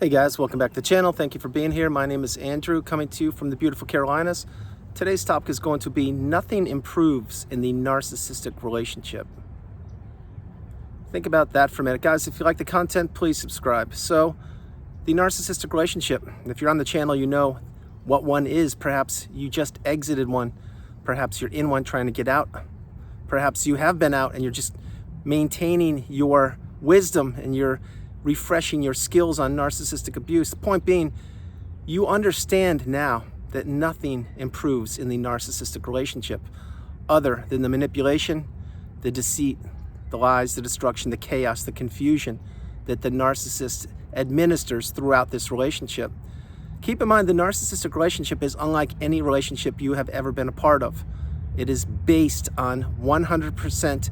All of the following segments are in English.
Hey guys, welcome back to the channel. Thank you for being here. My name is Andrew, coming to you from the beautiful Carolinas. Today's topic is going to be nothing improves in the narcissistic relationship. Think about that for a minute. Guys, if you like the content, please subscribe. So, the narcissistic relationship, if you're on the channel, you know what one is. Perhaps you just exited one. Perhaps you're in one trying to get out. Perhaps you have been out and you're just maintaining your wisdom and you're refreshing your skills on narcissistic abuse. The point being, you understand now that nothing improves in the narcissistic relationship other than the manipulation, the deceit, the lies, the destruction, the chaos, the confusion that the narcissist administers throughout this relationship. Keep in mind, the narcissistic relationship is unlike any relationship you have ever been a part of. It is based on 100%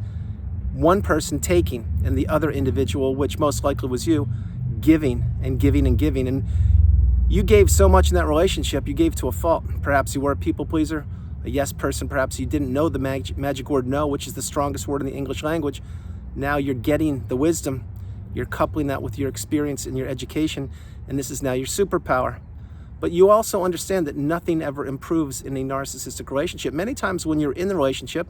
one person taking and the other individual, which most likely was you, giving and giving and giving. And you gave so much in that relationship, you gave to a fault. Perhaps you were a people pleaser, a yes person. Perhaps you didn't know the magic word no, which is the strongest word in the English language. Now you're getting the wisdom. You're coupling that with your experience and your education, and this is now your superpower. But you also understand that nothing ever improves in a narcissistic relationship. Many times when you're in the relationship,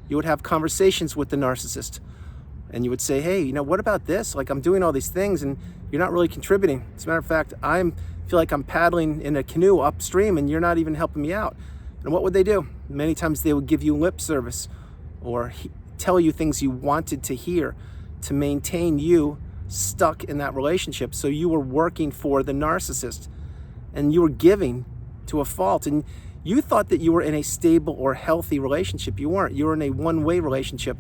you would have conversations with the narcissist and you would say, hey, what about this? Like, I'm doing all these things and you're not really contributing. As a matter of fact, I feel like I'm paddling in a canoe upstream and you're not even helping me out. And what would they do? Many times they would give you lip service or tell you things you wanted to hear to maintain you stuck in that relationship. So you were working for the narcissist and you were giving to a fault. And you thought that you were in a stable or healthy relationship. You weren't. You were in a one-way relationship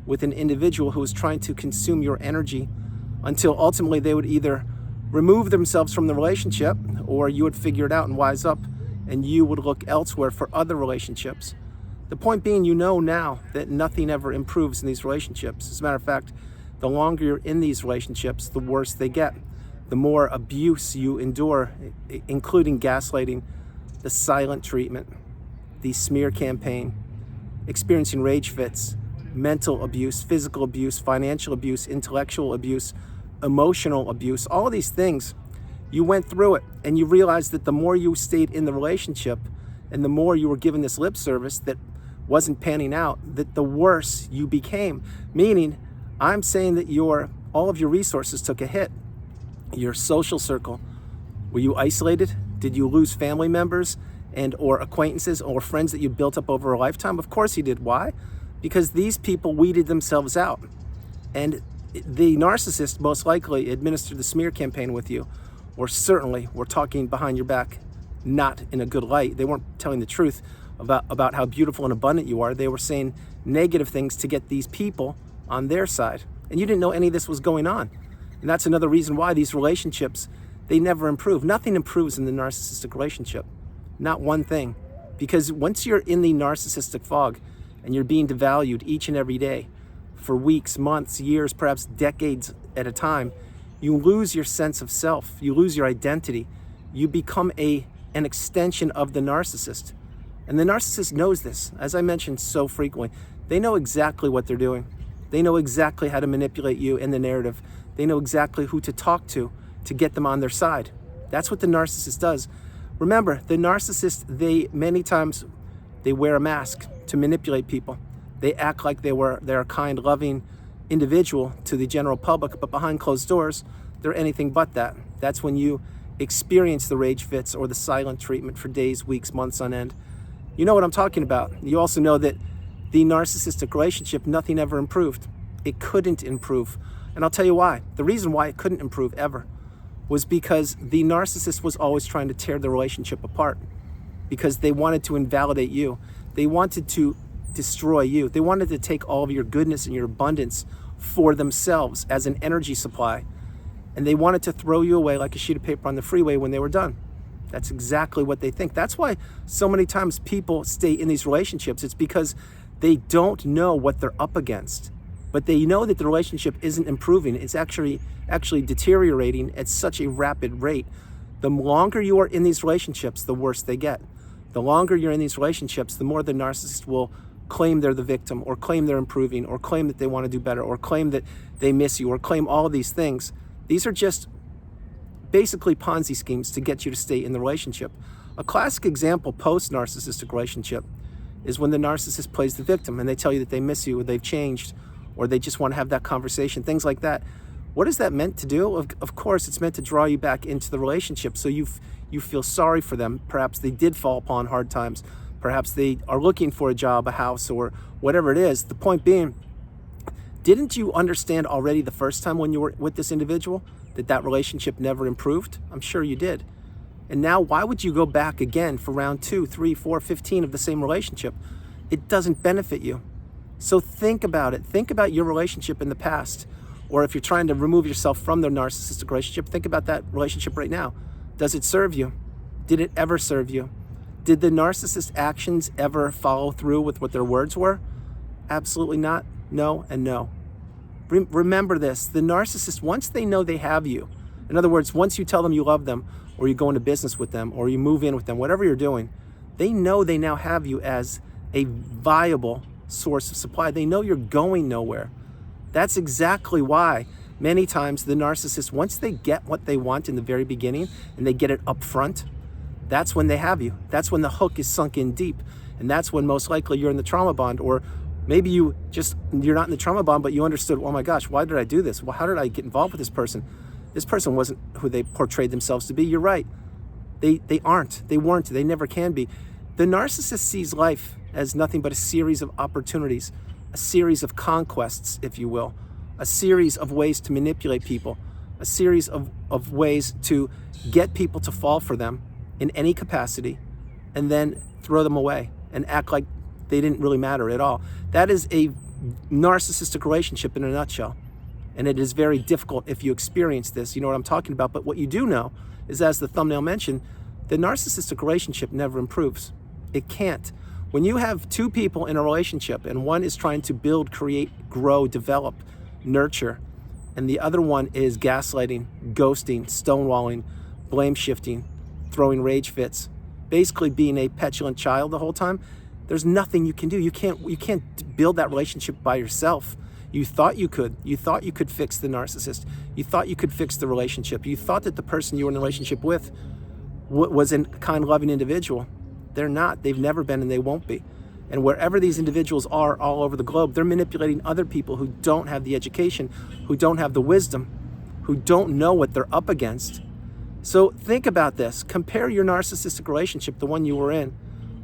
with an individual who was trying to consume your energy until ultimately they would either remove themselves from the relationship or you would figure it out and wise up and you would look elsewhere for other relationships. The point being, you know now that nothing ever improves in these relationships. As a matter of fact, the longer you're in these relationships, the worse they get. The more abuse you endure, including gaslighting, the silent treatment, the smear campaign, experiencing rage fits, mental abuse, physical abuse, financial abuse, intellectual abuse, emotional abuse, all of these things, you went through it and you realized that the more you stayed in the relationship and the more you were given this lip service that wasn't panning out, that the worse you became. Meaning, I'm saying that all of your resources took a hit. Your social circle, were you isolated? Did you lose family members and or acquaintances or friends that you built up over a lifetime? Of course you did. Why? Because these people weeded themselves out. And the narcissist most likely administered the smear campaign with you, or certainly were talking behind your back, not in a good light. They weren't telling the truth about how beautiful and abundant you are. They were saying negative things to get these people on their side. And you didn't know any of this was going on. And that's another reason why these relationships, they never improve. Nothing improves in the narcissistic relationship. Not one thing. Because once you're in the narcissistic fog and you're being devalued each and every day for weeks, months, years, perhaps decades at a time, you lose your sense of self. You lose your identity. You become an extension of the narcissist. And the narcissist knows this. As I mentioned so frequently, they know exactly what they're doing. They know exactly how to manipulate you in the narrative. They know exactly who to talk to get them on their side. That's what the narcissist does. Remember, the narcissist, many times they wear a mask to manipulate people. They act like they're a kind, loving individual to the general public, but behind closed doors, they're anything but that. That's when you experience the rage fits or the silent treatment for days, weeks, months on end. You know what I'm talking about. You also know that the narcissistic relationship, nothing ever improved. It couldn't improve. And I'll tell you why. The reason why it couldn't improve ever was because the narcissist was always trying to tear the relationship apart because they wanted to invalidate you. They wanted to destroy you. They wanted to take all of your goodness and your abundance for themselves as an energy supply. And they wanted to throw you away like a sheet of paper on the freeway when they were done. That's exactly what they think. That's why so many times people stay in these relationships. It's because they don't know what they're up against. But they know that the relationship isn't improving. It's actually deteriorating at such a rapid rate. The longer you are in these relationships, the worse they get. The longer you're in these relationships, the more the narcissist will claim they're the victim, or claim they're improving, or claim that they want to do better, or claim that they miss you, or claim all of these things. These are just basically Ponzi schemes to get you to stay in the relationship. A classic example post-narcissistic relationship is when the narcissist plays the victim and they tell you that they miss you or they've changed or they just want to have that conversation, things like that. What is that meant to do? Of course, it's meant to draw you back into the relationship so you feel sorry for them. Perhaps they did fall upon hard times. Perhaps they are looking for a job, a house, or whatever it is. The point being, didn't you understand already the first time when you were with this individual that relationship never improved? I'm sure you did. And now why would you go back again for round 2, 3, 4, 15 of the same relationship? It doesn't benefit you. So think about it. Think about your relationship in the past. Or if you're trying to remove yourself from the narcissistic relationship, think about that relationship right now. Does it serve you? Did it ever serve you? Did the narcissist actions ever follow through with what their words were? Absolutely not. No and no. Remember this, the narcissist, once they know they have you, in other words, once you tell them you love them, or you go into business with them, or you move in with them, whatever you're doing, they know they now have you as a viable source of supply. They know you're going nowhere. That's exactly why many times the narcissist, once they get what they want in the very beginning and they get it up front, that's when they have you. That's when the hook is sunk in deep. And that's when most likely you're in the trauma bond, or maybe you're not in the trauma bond, but you understood, oh my gosh, why did I do this? Well, how did I get involved with this person? This person wasn't who they portrayed themselves to be. You're right. They aren't. They weren't. They never can be. The narcissist sees life as nothing but a series of opportunities, a series of conquests, if you will, a series of ways to manipulate people, a series of ways to get people to fall for them in any capacity and then throw them away and act like they didn't really matter at all. That is a narcissistic relationship in a nutshell. And it is very difficult if you experience this. You know what I'm talking about. But what you do know is, as the thumbnail mentioned, the narcissistic relationship never improves. It can't. When you have two people in a relationship and one is trying to build, create, grow, develop, nurture, and the other one is gaslighting, ghosting, stonewalling, blame shifting, throwing rage fits, basically being a petulant child the whole time, there's nothing you can do. You can't build that relationship by yourself. You thought you could. You thought you could fix the narcissist. You thought you could fix the relationship. You thought that the person you were in a relationship with was a kind, loving individual. They're not. They've never been, and they won't be. And wherever these individuals are all over the globe, they're manipulating other people who don't have the education, who don't have the wisdom, who don't know what they're up against. So think about this. Compare your narcissistic relationship, the one you were in,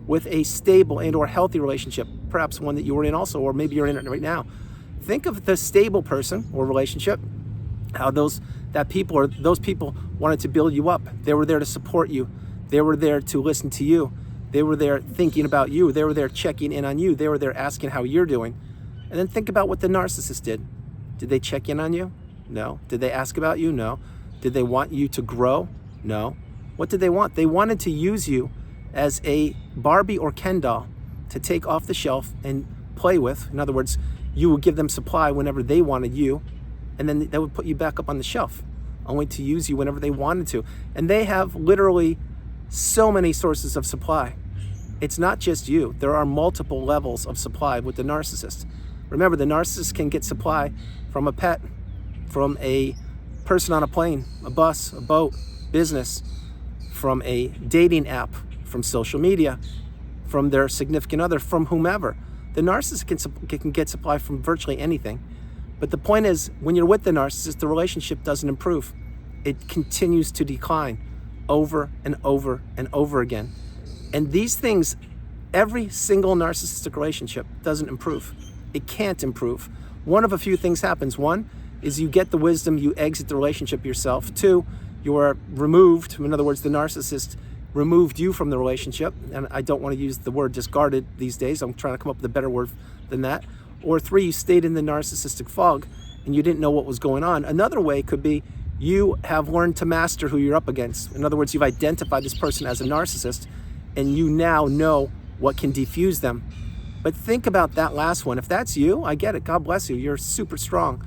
with a stable and or healthy relationship, perhaps one that you were in also, or maybe you're in it right now. Think of the stable person or relationship, how those people wanted to build you up. They were there to support you. They were there to listen to you. They were there thinking about you. They were there checking in on you. They were there asking how you're doing. And then think about what the narcissist did. Did they check in on you? No. Did they ask about you? No. Did they want you to grow? No. What did they want? They wanted to use you as a Barbie or Ken doll to take off the shelf and play with. In other words, you would give them supply whenever they wanted you, and then they would put you back up on the shelf, only to use you whenever they wanted to. And they have literally so many sources of supply. It's not just you. There are multiple levels of supply with the narcissist. Remember, the narcissist can get supply from a pet, from a person on a plane, a bus, a boat, business, from a dating app, from social media, from their significant other, from whomever. The narcissist can get supply from virtually anything. But the point is, when you're with the narcissist, the relationship doesn't improve. It continues to decline over and over and over again. And these things, every single narcissistic relationship doesn't improve. It can't improve. One of a few things happens. One is you get the wisdom, you exit the relationship yourself. Two, you are removed. In other words, the narcissist removed you from the relationship. And I don't want to use the word discarded these days. I'm trying to come up with a better word than that. Or three, you stayed in the narcissistic fog and you didn't know what was going on. Another way could be you have learned to master who you're up against. In other words, you've identified this person as a narcissist and you now know what can defuse them. But think about that last one. If that's you, I get it. God bless you. You're super strong.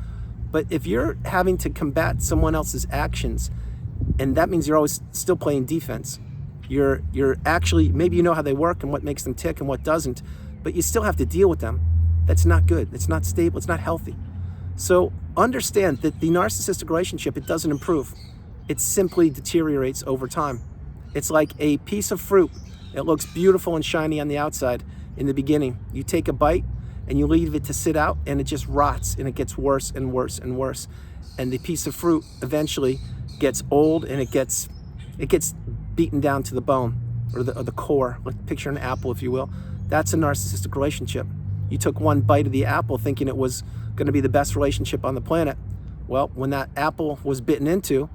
But if you're having to combat someone else's actions, and that means you're always still playing defense. You're actually, maybe you know how they work and what makes them tick and what doesn't, but you still have to deal with them. That's not good. It's not stable. It's not healthy. So understand that the narcissistic relationship, it doesn't improve. it simply deteriorates over time. It's like a piece of fruit. It looks beautiful and shiny on the outside in the beginning. You take a bite and you leave it to sit out, and it just rots, and it gets worse and worse and worse. And the piece of fruit eventually gets old, and it gets beaten down to the bone, or the core. Like, picture an apple, if you will. That's a narcissistic relationship. You took one bite of the apple thinking it was going to be the best relationship on the planet. Well, when that apple was bitten into,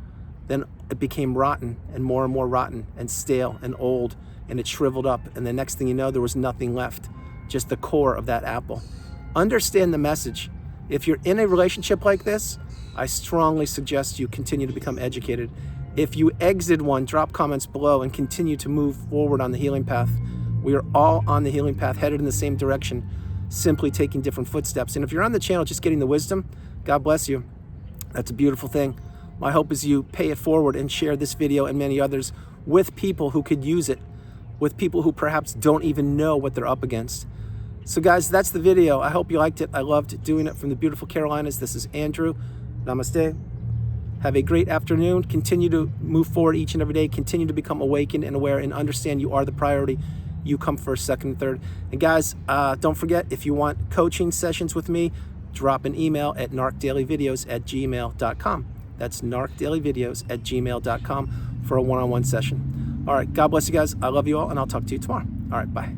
then it became rotten and more rotten and stale and old, and it shriveled up. And the next thing you know, there was nothing left, just the core of that apple. Understand the message. If you're in a relationship like this, I strongly suggest you continue to become educated. If you exit one, drop comments below and continue to move forward on the healing path. We are all on the healing path, headed in the same direction, simply taking different footsteps. And if you're on the channel just getting the wisdom, God bless you. That's a beautiful thing. My hope is you pay it forward and share this video and many others with people who could use it, with people who perhaps don't even know what they're up against. So guys, that's the video. I hope you liked it. I loved doing it from the beautiful Carolinas. This is Andrew. Namaste. Have a great afternoon. Continue to move forward each and every day. Continue to become awakened and aware, and understand you are the priority. You come first, second, and third. And guys, don't forget, if you want coaching sessions with me, drop an email at narcdailyvideos@gmail.com. That's narcdailyvideos@gmail.com for a one-on-one session. All right, God bless you guys. I love you all, and I'll talk to you tomorrow. All right, bye.